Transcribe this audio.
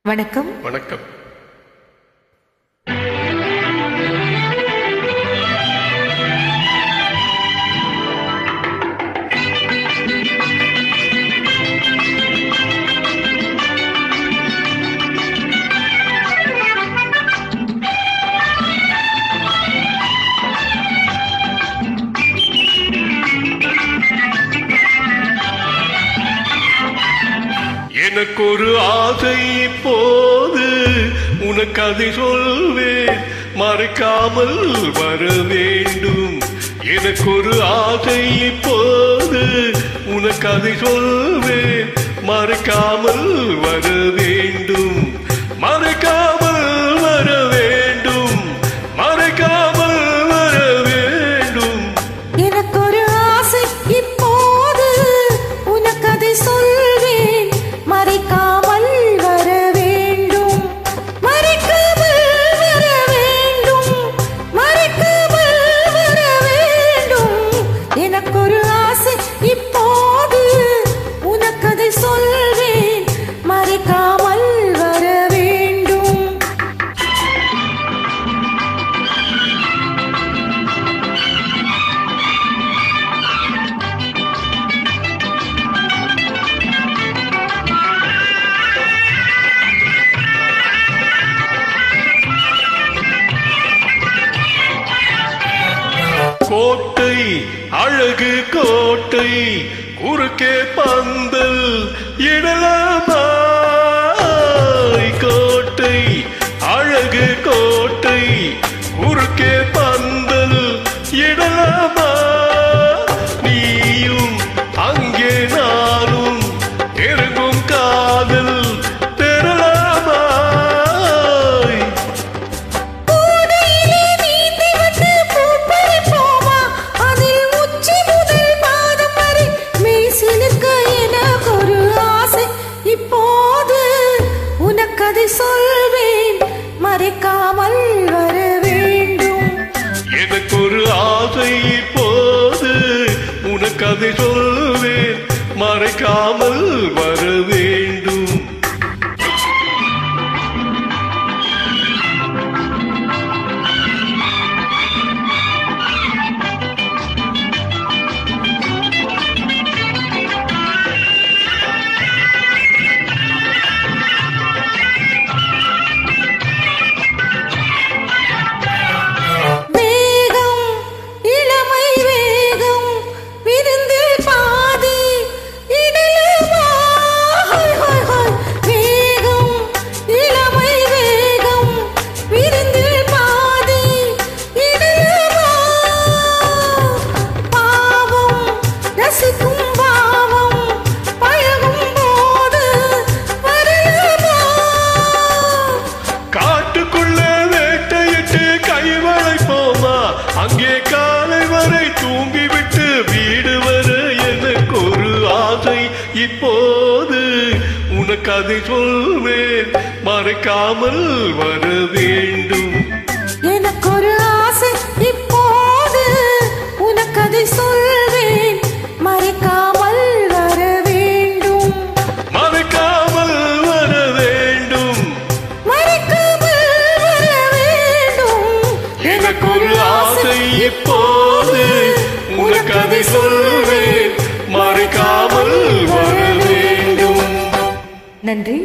வணக்கம். வணக்கம். எனக்கு ஒரு ஆசை இப்போது உனக்கு அதை சொல்வேன், மறைக்காமல் வர வேண்டும். எனக்கு ஒரு ஆசை இப்போது உனக்கு அதை சொல்வேன், மறைக்காமல் வர வேண்டும். மறைக்காமல் வர வேண்டும், மறைக்காமல் வர வேண்டும். எனக்கு ஒரு ஆசை இப்போது உனக்கு அதை சொல்வேன், மறைக்காமல் வர வேண்டும். மறைக்காமல் வர வேண்டும், மறைக்காமல் வர வேண்டும். எனக்கு ஒரு ஆசை இப்போது உனக்கு அதை சொல்வேன், மறைக்காமல் வர வேண்டும். கோட்டை அழகு கோட்டை, குறுக்கே பந்தல் இடலாமா? கோட்டை அழகு கோட்டை, குறுக்கே பந்தல் இடலாமா? நீயும் அங்கே நானும் எருங்கும் காதல் பெறலாமா? கோடையிலே நீந்தி வந்து பூ பறிப்போமா? அதில் உச்சி முதல் பாதம் வரை மெய் சிலிர்க்க எனக்கு ஒரு ஆசை இப்போது உனக்கு அதை சொல்வேன், மறைக்காமல் வர வேண்டும். எனக்கு ஒரு ஆசை இப்போது உனக்கு அதை சொல்வேன், மறைக்காமல் வர வேண்டும். வேகம் இளமை வேகம் விருந்தில் பாதி இடலுமா? Hi hi hi. வேகம் இளமை வேகம் விருந்தில் பாதி இடலுமா? பாவம் ரசிக்கும் பாவம் பழகும் போது வரலுமா? காட்டுக்குள்ள வேட்டையிட்டு கைவளைப்போமா? அங்கே காலை வரை தூங்கிவிட்டு வீடு வர எனக்கு ஒரு ஆசை இப்போது உனக்கு அதை சொல்வேன், மறைக்காமல் வர வேண்டும். எனக்கு ஒரு ஆசை இப்போது உனக்கு அதை சொல்வேன், மறைக்காமல் வர வேண்டும். மறைக்காமல் வர வேண்டும், மறைக்காமல் வர வேண்டும். எனக்கு ஒரு ஆசை இப்போது உனக்கு அதை சொல்வேன், மறைக்காமல் வர வேண்டும். நன்றி.